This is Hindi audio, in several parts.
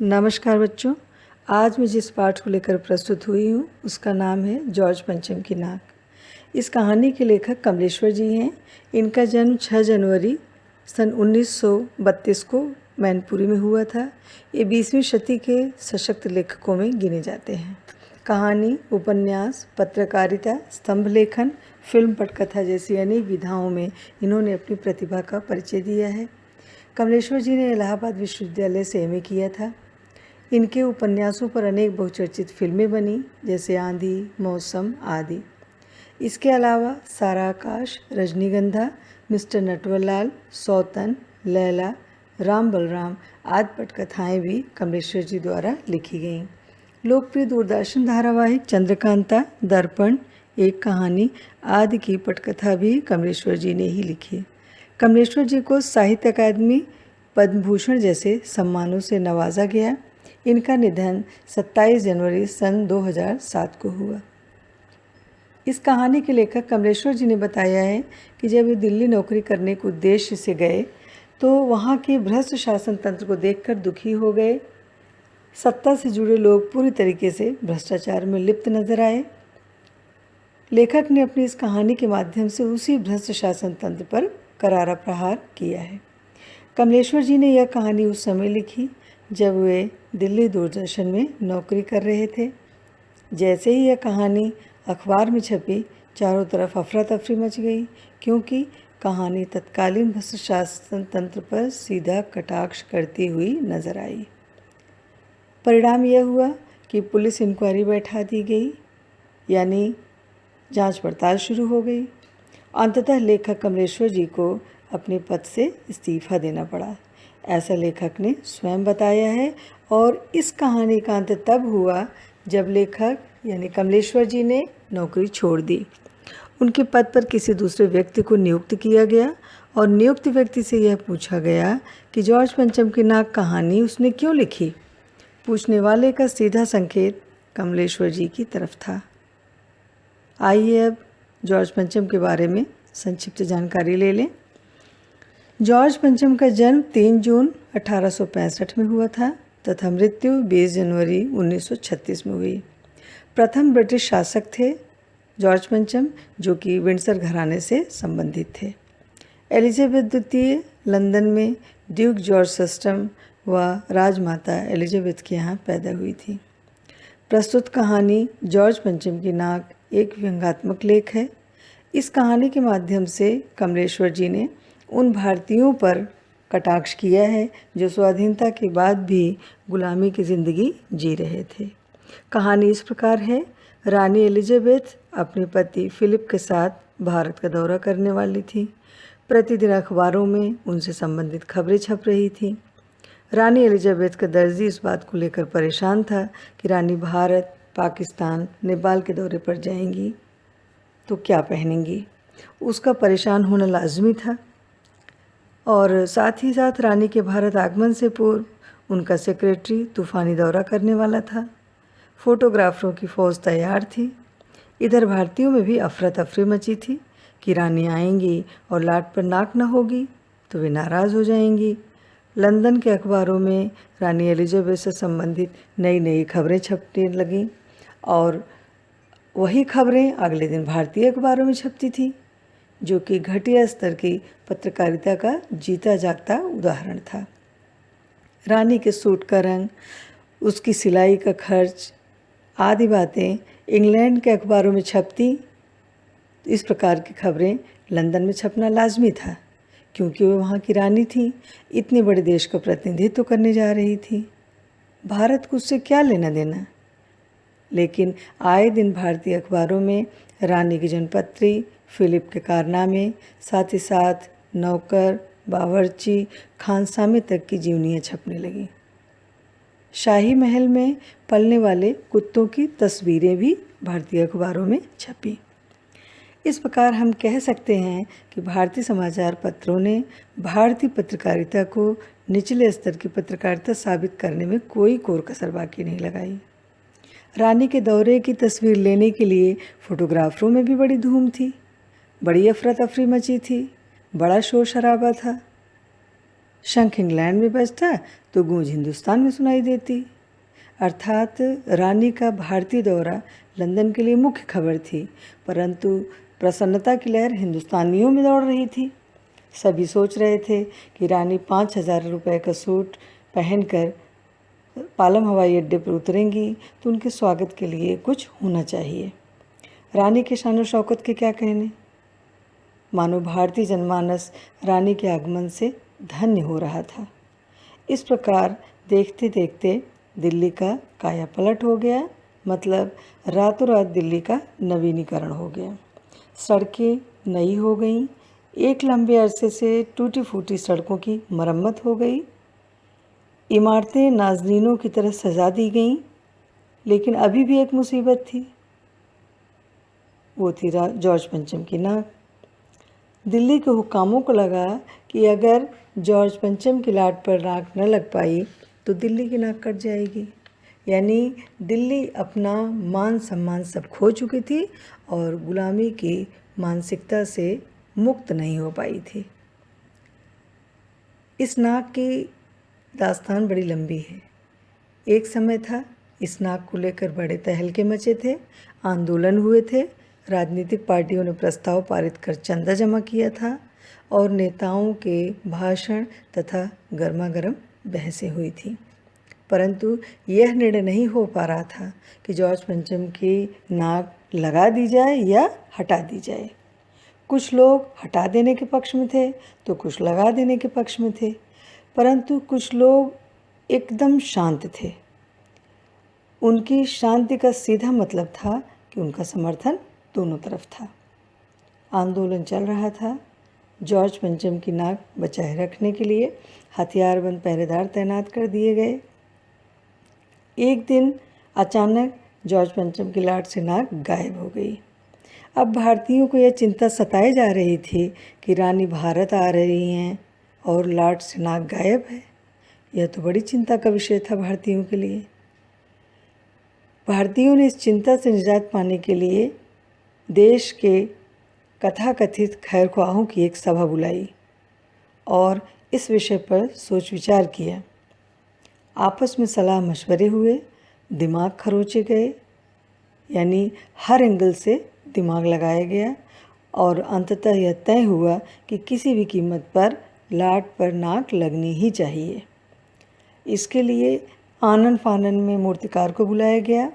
नमस्कार बच्चों। आज मैं जिस पाठ को लेकर प्रस्तुत हुई हूँ उसका नाम है जॉर्ज पंचम की नाक। इस कहानी के लेखक कमलेश्वर जी हैं। इनका जन्म 6 जनवरी सन 1932 को मैनपुरी में हुआ था। ये 20वीं शती के सशक्त लेखकों में गिने जाते हैं। कहानी, उपन्यास, पत्रकारिता, स्तंभ लेखन, फिल्म, पटकथा जैसी अनेक विधाओं में इन्होंने अपनी प्रतिभा का परिचय दिया है। कमलेश्वर जी ने इलाहाबाद विश्वविद्यालय से एमए किया था। इनके उपन्यासों पर अनेक बहुचर्चित फिल्में बनी, जैसे आंधी, मौसम आदि। इसके अलावा सारा आकाश, रजनीगंधा, मिस्टर नटवरलाल, सौतन, लैला, राम बलराम आदि पटकथाएँ भी कमलेश्वर जी द्वारा लिखी गईं। लोकप्रिय दूरदर्शन धारावाहिक चंद्रकांता, दर्पण, एक कहानी आदि की पटकथा भी कमलेश्वर जी ने ही लिखी। कमलेश्वर जी को साहित्य अकादमी, पद्म भूषण जैसे सम्मानों से नवाजा गया। इनका निधन 27 जनवरी सन 2007 को हुआ। इस कहानी के लेखक कमलेश्वर जी ने बताया है कि जब वे दिल्ली नौकरी करने के उद्देश्य से गए तो वहाँ के भ्रष्ट शासन तंत्र को देखकर दुखी हो गए। सत्ता से जुड़े लोग पूरी तरीके से भ्रष्टाचार में लिप्त नजर आए। लेखक ने अपनी इस कहानी के माध्यम से उसी भ्रष्ट शासन तंत्र पर करारा प्रहार किया है। कमलेश्वर जी ने यह कहानी उस समय लिखी जब वे दिल्ली दूरदर्शन में नौकरी कर रहे थे। जैसे ही यह कहानी अखबार में छपी, चारों तरफ अफरा तफरी मच गई, क्योंकि कहानी तत्कालीन भ्रष्ट शासन तंत्र पर सीधा कटाक्ष करती हुई नजर आई। परिणाम यह हुआ कि पुलिस इंक्वायरी बैठा दी गई, यानी जांच पड़ताल शुरू हो गई। अंततः लेखक कमलेश्वर जी को अपने पद से इस्तीफा देना पड़ा, ऐसा लेखक ने स्वयं बताया है। और इस कहानी का अंत तब हुआ जब लेखक यानी कमलेश्वर जी ने नौकरी छोड़ दी। उनके पद पर किसी दूसरे व्यक्ति को नियुक्त किया गया और नियुक्त व्यक्ति से यह पूछा गया कि जॉर्ज पंचम की नाक कहानी उसने क्यों लिखी। पूछने वाले का सीधा संकेत कमलेश्वर जी की तरफ था। आइए अब जॉर्ज पंचम के बारे में संक्षिप्त जानकारी ले लें। जॉर्ज पंचम का जन्म 3 जून 1865 में हुआ था तथा मृत्यु 20 जनवरी 1936 में हुई। प्रथम ब्रिटिश शासक थे जॉर्ज पंचम, जो कि विंडसर घराने से संबंधित थे। एलिजाबेथ द्वितीय लंदन में ड्यूक जॉर्ज सस्टम व राजमाता एलिजाबेथ के यहाँ पैदा हुई थी। प्रस्तुत कहानी जॉर्ज पंचम की नाक एक व्यंग्यात्मक लेख है। इस कहानी के माध्यम से कमलेश्वर जी ने उन भारतीयों पर कटाक्ष किया है जो स्वाधीनता के बाद भी गुलामी की ज़िंदगी जी रहे थे। कहानी इस प्रकार है। रानी एलिजाबेथ अपने पति फिलिप के साथ भारत का दौरा करने वाली थी। प्रतिदिन अखबारों में उनसे संबंधित खबरें छप रही थीं। रानी एलिजाबेथ का दर्जी इस बात को लेकर परेशान था कि रानी भारत, पाकिस्तान, नेपाल के दौरे पर जाएंगी तो क्या पहनेंगी। उसका परेशान होना लाजमी था। और साथ ही साथ रानी के भारत आगमन से पूर्व उनका सेक्रेटरी तूफ़ानी दौरा करने वाला था। फोटोग्राफरों की फ़ौज तैयार थी। इधर भारतीयों में भी अफरा तफरी मची थी कि रानी आएंगी और लाट पर नाक न होगी तो वे नाराज़ हो जाएंगी। लंदन के अखबारों में रानी एलिजाबेथ से संबंधित नई नई खबरें छपने लगीं और वही खबरें अगले दिन भारतीय अखबारों में छपती थी, जो कि घटिया स्तर की पत्रकारिता का जीता जागता उदाहरण था। रानी के सूट का रंग, उसकी सिलाई का खर्च आदि बातें इंग्लैंड के अखबारों में छपती। इस प्रकार की खबरें लंदन में छपना लाजमी था, क्योंकि वह वहाँ की रानी थी, इतने बड़े देश का प्रतिनिधित्व करने जा रही थी। भारत को उससे क्या लेना देना। लेकिन आए दिन भारतीय अखबारों में रानी की जन्मपत्री, फिलिप के कारनामे, साथ ही साथ नौकर, बावर्ची, खानसामे तक की जीवनियाँ छपने लगीं। शाही महल में पलने वाले कुत्तों की तस्वीरें भी भारतीय अखबारों में छपी। इस प्रकार हम कह सकते हैं कि भारतीय समाचार पत्रों ने भारतीय पत्रकारिता को निचले स्तर की पत्रकारिता साबित करने में कोई कोर कसर बाकी नहीं लगाई। रानी के दौरे की तस्वीर लेने के लिए फोटोग्राफरों में भी बड़ी धूम थी, बड़ी अफरा तफरी मची थी, बड़ा शोर शराबा था। शंख इंग्लैंड में बजता तो गूंज हिंदुस्तान में सुनाई देती। अर्थात रानी का भारतीय दौरा लंदन के लिए मुख्य खबर थी, परंतु प्रसन्नता की लहर हिंदुस्तानियों में दौड़ रही थी। सभी सोच रहे थे कि रानी 5,000 रुपये का सूट पहनकर पालम हवाई अड्डे पर उतरेंगी तो उनके स्वागत के लिए कुछ होना चाहिए। रानी के शान शौकत के क्या कहने, मानो भारतीय जनमानस रानी के आगमन से धन्य हो रहा था। इस प्रकार देखते देखते दिल्ली का कायापलट हो गया, मतलब रातों रात दिल्ली का नवीनीकरण हो गया। सड़कें नई हो गईं, एक लंबे अरसे से टूटी फूटी सड़कों की मरम्मत हो गई, इमारतें नाज़नीनों की तरह सजा दी गईं। लेकिन अभी भी एक मुसीबत थी, वो थी जॉर्ज पंचम की नाक। दिल्ली के हुक्कामों को लगा कि अगर जॉर्ज पंचम की लाट पर नाक न लग पाई तो दिल्ली की नाक कट जाएगी। यानी दिल्ली अपना मान सम्मान सब खो चुकी थी और गुलामी की मानसिकता से मुक्त नहीं हो पाई थी। इस नाक की दास्तान बड़ी लंबी है। एक समय था इस नाक को लेकर बड़े तहलके मचे थे, आंदोलन हुए थे, राजनीतिक पार्टियों ने प्रस्ताव पारित कर चंदा जमा किया था और नेताओं के भाषण तथा गर्मागर्म बहसें हुई थी। परंतु यह निर्णय नहीं हो पा रहा था कि जॉर्ज पंचम की नाक लगा दी जाए या हटा दी जाए। कुछ लोग हटा देने के पक्ष में थे तो कुछ लगा देने के पक्ष में थे, परंतु कुछ लोग एकदम शांत थे। उनकी शांति का सीधा मतलब था कि उनका समर्थन दोनों तरफ था। आंदोलन चल रहा था। जॉर्ज पंचम की नाक बचाए रखने के लिए हथियारबंद पहरेदार तैनात कर दिए गए। एक दिन अचानक जॉर्ज पंचम की लाट से नाक गायब हो गई। अब भारतीयों को यह चिंता सताए जा रही थी कि रानी भारत आ रही हैं और लाट से नाक गायब है। यह तो बड़ी चिंता का विषय था भारतीयों के लिए। भारतीयों ने इस चिंता से निजात पाने के लिए देश के कथाकथित खैरख्वाहों की एक सभा बुलाई और इस विषय पर सोच विचार किया। आपस में सलाह मशवरे हुए, दिमाग खरोचे गए, यानी हर एंगल से दिमाग लगाया गया और अंततः यह तय हुआ कि किसी भी कीमत पर लाट पर नाक लगनी ही चाहिए। इसके लिए आनन फानन में मूर्तिकार को बुलाया गया।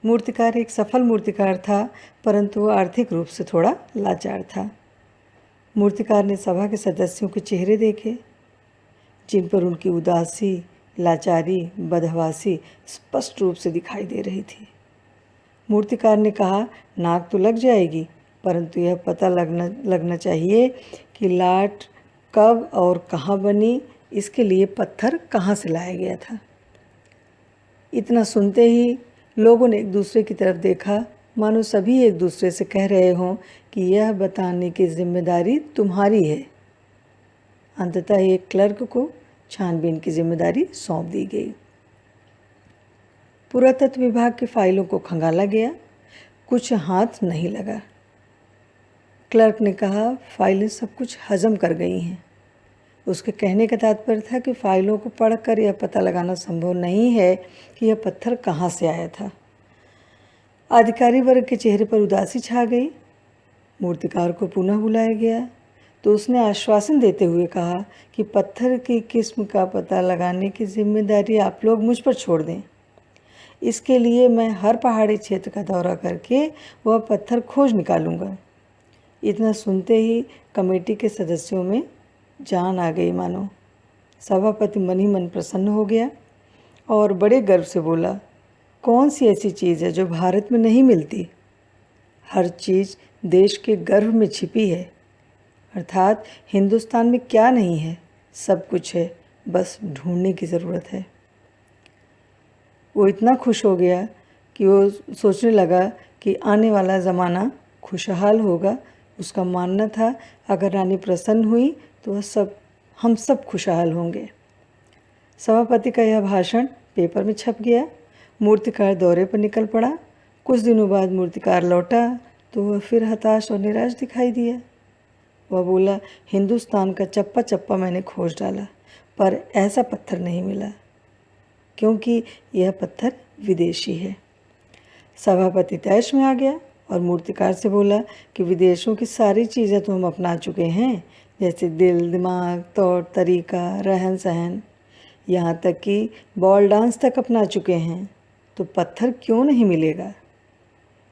मूर्तिकार एक सफल मूर्तिकार था, परंतु वह आर्थिक रूप से थोड़ा लाचार था। मूर्तिकार ने सभा के सदस्यों के चेहरे देखे, जिन पर उनकी उदासी, लाचारी, बदहवासी स्पष्ट रूप से दिखाई दे रही थी। मूर्तिकार ने कहा, नाक तो लग जाएगी, परंतु यह पता लगना चाहिए कि लाट कब और कहाँ बनी, इसके लिए पत्थर कहाँ से लाया गया था। इतना सुनते ही लोगों ने एक दूसरे की तरफ देखा, मानो सभी एक दूसरे से कह रहे हों कि यह बताने की जिम्मेदारी तुम्हारी है। अंततः एक क्लर्क को छानबीन की जिम्मेदारी सौंप दी गई। पुरातत्व विभाग की फाइलों को खंगाला गया, कुछ हाथ नहीं लगा। क्लर्क ने कहा, फाइलें सब कुछ हजम कर गई हैं। उसके कहने का तात्पर्य था कि फाइलों को पढ़कर यह पता लगाना संभव नहीं है कि यह पत्थर कहाँ से आया था। अधिकारी वर्ग के चेहरे पर उदासी छा गई। मूर्तिकार को पुनः बुलाया गया तो उसने आश्वासन देते हुए कहा कि पत्थर की किस्म का पता लगाने की जिम्मेदारी आप लोग मुझ पर छोड़ दें। इसके लिए मैं हर पहाड़ी क्षेत्र का दौरा करके वह पत्थर खोज निकालूंगा। इतना सुनते ही कमेटी के सदस्यों में जान आ गई मानो। सभापति मन ही मन प्रसन्न हो गया और बड़े गर्व से बोला, कौन सी ऐसी चीज़ है जो भारत में नहीं मिलती? हर चीज़ देश के गर्भ में छिपी है। अर्थात हिंदुस्तान में क्या नहीं है, सब कुछ है, बस ढूंढने की ज़रूरत है। वो इतना खुश हो गया कि वो सोचने लगा कि आने वाला ज़माना खुशहाल होगा। उसका मानना था अगर रानी प्रसन्न हुई तो हम सब खुशहाल होंगे। सभापति का यह भाषण पेपर में छप गया। मूर्तिकार दौरे पर निकल पड़ा। कुछ दिनों बाद मूर्तिकार लौटा तो वह फिर हताश और निराश दिखाई दिया। वह बोला, हिंदुस्तान का चप्पा चप्पा मैंने खोज डाला, पर ऐसा पत्थर नहीं मिला, क्योंकि यह पत्थर विदेशी है। सभापति तैश में आ गया और मूर्तिकार से बोला कि विदेशों की सारी चीज़ें तो हम अपना चुके हैं, जैसे दिल, दिमाग, तौर तरीका, रहन सहन, यहाँ तक कि बॉल डांस तक अपना चुके हैं, तो पत्थर क्यों नहीं मिलेगा।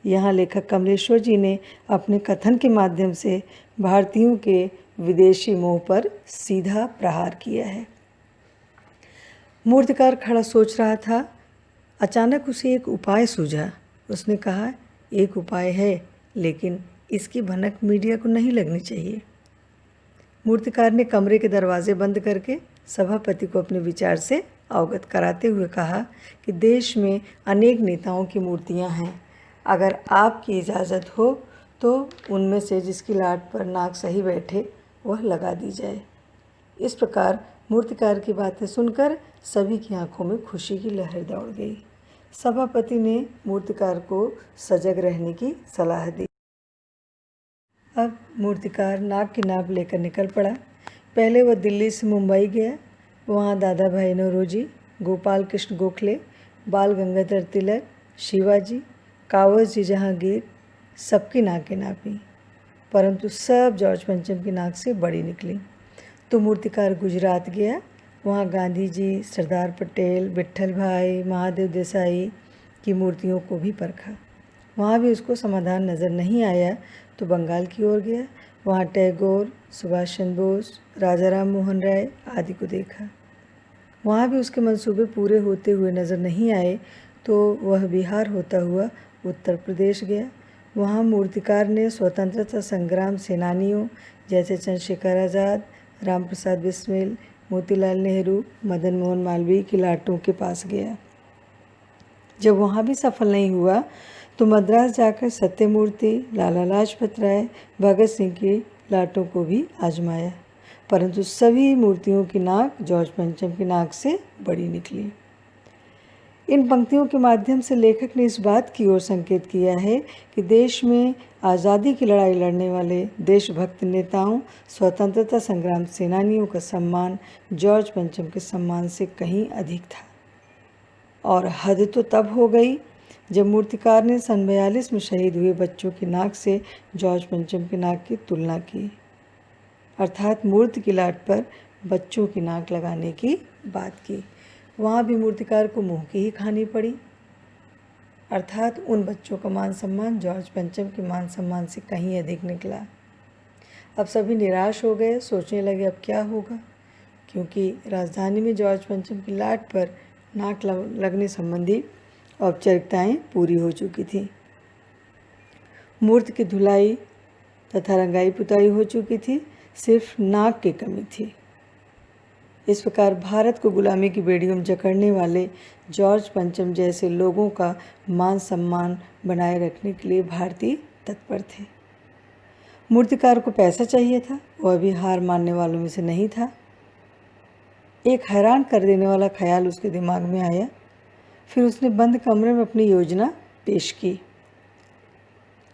यहाँ लेखक कमलेश्वर जी ने अपने कथन के माध्यम से भारतीयों के विदेशी मोह पर सीधा प्रहार किया है। मूर्तिकार खड़ा सोच रहा था, अचानक उसे एक उपाय सूझा। उसने कहा, एक उपाय है, लेकिन इसकी भनक मीडिया को नहीं लगनी चाहिए। मूर्तिकार ने कमरे के दरवाजे बंद करके सभापति को अपने विचार से अवगत कराते हुए कहा कि देश में अनेक नेताओं की मूर्तियां हैं। अगर आपकी इजाज़त हो तो उनमें से जिसकी लाट पर नाक सही बैठे वह लगा दी जाए। इस प्रकार मूर्तिकार की बातें सुनकर सभी की आंखों में खुशी की लहर दौड़ गई। सभापति ने मूर्तिकार को सजग रहने की सलाह दी। अब मूर्तिकार नाक की नाप लेकर निकल पड़ा। पहले वह दिल्ली से मुंबई गया। वहाँ दादा भाई नौरोजी, गोपाल कृष्ण गोखले, बाल गंगाधर तिलक, शिवाजी, कावस जी जहांगीर, सबकी नाकें नापी, परंतु सब जॉर्ज पंचम की नाक से बड़ी निकली। तो मूर्तिकार गुजरात गया। वहाँ गांधी जी, सरदार पटेल, विट्ठल भाई, महादेव देसाई की मूर्तियों को भी परखा। वहाँ भी उसको समाधान नज़र नहीं आया तो बंगाल की ओर गया। वहाँ टैगोर, सुभाष चंद्र बोस, राजा राम मोहन राय आदि को देखा। वहाँ भी उसके मंसूबे पूरे होते हुए नज़र नहीं आए तो वह बिहार होता हुआ उत्तर प्रदेश गया। वहाँ मूर्तिकार ने स्वतंत्रता संग्राम सेनानियों जैसे चंद्रशेखर आज़ाद, राम प्रसाद बिस्मिल, मोतीलाल नेहरू, मदन मोहन मालवीय की लाटों के पास गया। जब वहाँ भी सफल नहीं हुआ तो मद्रास जाकर सत्यमूर्ति, लाला लाजपत राय, भगत सिंह की लाटों को भी आजमाया, परंतु सभी मूर्तियों की नाक जॉर्ज पंचम की नाक से बड़ी निकली। इन पंक्तियों के माध्यम से लेखक ने इस बात की ओर संकेत किया है कि देश में आज़ादी की लड़ाई लड़ने वाले देशभक्त नेताओं, स्वतंत्रता संग्राम सेनानियों का सम्मान जॉर्ज पंचम के सम्मान से कहीं अधिक था। और हद तो तब हो गई जब मूर्तिकार ने सन 42 में शहीद हुए बच्चों की नाक से जॉर्ज पंचम की नाक की तुलना की, अर्थात मूर्ति की लाट पर बच्चों की नाक लगाने की बात की। वहाँ भी मूर्तिकार को मुँह की ही खानी पड़ी, अर्थात उन बच्चों का मान सम्मान जॉर्ज पंचम के मान सम्मान से कहीं अधिक निकला। अब सभी निराश हो गए, सोचने लगे अब क्या होगा, क्योंकि राजधानी में जॉर्ज पंचम की लाट पर नाक लगने संबंधी औपचारिकताएं पूरी हो चुकी थी। मूर्ति की धुलाई तथा रंगाई पुताई हो चुकी थी, सिर्फ नाक की कमी थी। इस प्रकार भारत को गुलामी की बेड़ियों में जकड़ने वाले जॉर्ज पंचम जैसे लोगों का मान सम्मान बनाए रखने के लिए भारतीय तत्पर थे। मूर्तिकार को पैसा चाहिए था, वह भी हार मानने वालों में से नहीं था। एक हैरान कर देने वाला ख्याल उसके दिमाग में आया। फिर उसने बंद कमरे में अपनी योजना पेश की।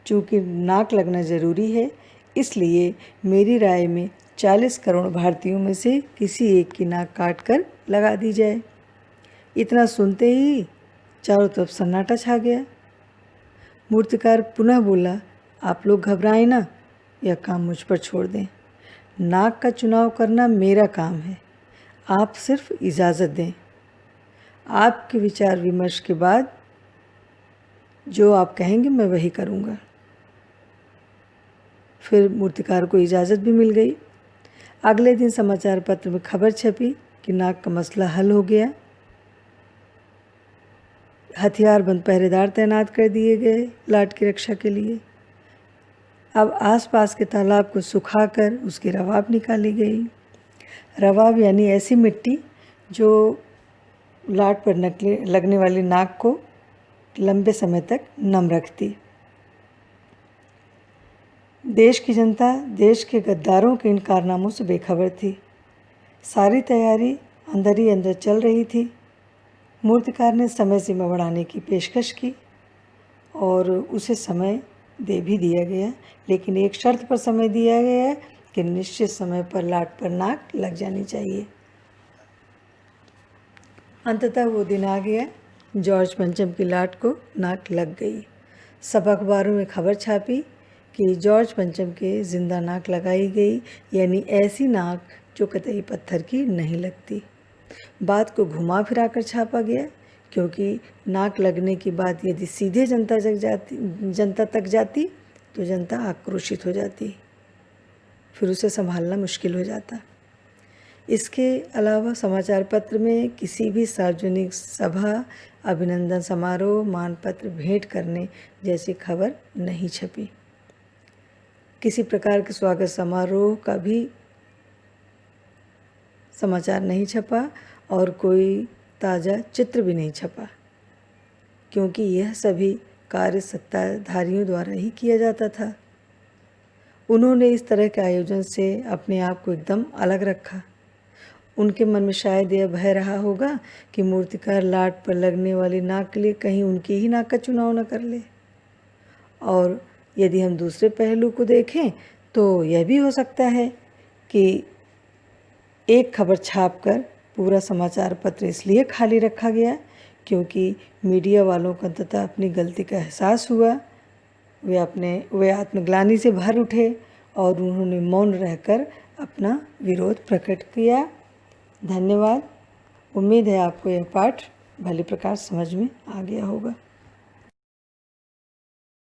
चूँकि नाक लगना ज़रूरी है, इसलिए मेरी राय में 40 करोड़ भारतीयों में से किसी एक की नाक काट कर लगा दी जाए। इतना सुनते ही चारों तरफ सन्नाटा छा गया। मूर्तिकार पुनः बोला, आप लोग घबराएं ना, यह काम मुझ पर छोड़ दें। नाक का चुनाव करना मेरा काम है, आप सिर्फ इजाज़त दें। आपके विचार विमर्श के बाद जो आप कहेंगे मैं वही करूँगा। फिर मूर्तिकार को इजाज़त भी मिल गई। अगले दिन समाचार पत्र में खबर छपी कि नाक का मसला हल हो गया। हथियारबंद पहरेदार तैनात कर दिए गए लाट की रक्षा के लिए। अब आसपास के तालाब को सुखाकर उसकी रवाब निकाली गई। रवाब यानी ऐसी मिट्टी जो लाट पर लगने वाली नाक को लंबे समय तक नम रखती। देश की जनता देश के गद्दारों के इन कारनामों से बेखबर थी। सारी तैयारी अंदर ही अंदर चल रही थी। मूर्तिकार ने समय सीमा बढ़ाने की पेशकश की और उसे समय दे भी दिया गया, लेकिन एक शर्त पर समय दिया गया कि निश्चित समय पर लाट पर नाक लग जानी चाहिए। अंततः वो दिन आ गया, जॉर्ज पंचम की लाट को नाक लग गई। सब अखबारों में खबर छापी कि जॉर्ज पंचम के जिंदा नाक लगाई गई, यानी ऐसी नाक जो कतई पत्थर की नहीं लगती। बात को घुमा फिरा कर छापा गया, क्योंकि नाक लगने की बात यदि सीधे जनता तक जाती तो जनता आक्रोशित हो जाती, फिर उसे संभालना मुश्किल हो जाता। इसके अलावा समाचार पत्र में किसी भी सार्वजनिक सभा, अभिनंदन समारोह, मानपत्र भेंट करने जैसी खबर नहीं छपी। किसी प्रकार के स्वागत समारोह का भी समाचार नहीं छपा और कोई ताज़ा चित्र भी नहीं छपा, क्योंकि यह सभी कार्य सत्ताधारियों द्वारा ही किया जाता था। उन्होंने इस तरह के आयोजन से अपने आप को एकदम अलग रखा। उनके मन में शायद यह भय रहा होगा कि मूर्तिकार लाट पर लगने वाली नाक के लिए कहीं उनकी ही नाक का चुनाव न कर ले। और यदि हम दूसरे पहलू को देखें तो यह भी हो सकता है कि एक खबर छापकर पूरा समाचार पत्र इसलिए खाली रखा गया क्योंकि मीडिया वालों को अंततः अपनी गलती का एहसास हुआ। वे आत्मग्लानि से भर उठे और उन्होंने मौन रहकर अपना विरोध प्रकट किया। धन्यवाद। उम्मीद है आपको यह पाठ भली प्रकार समझ में आ गया होगा।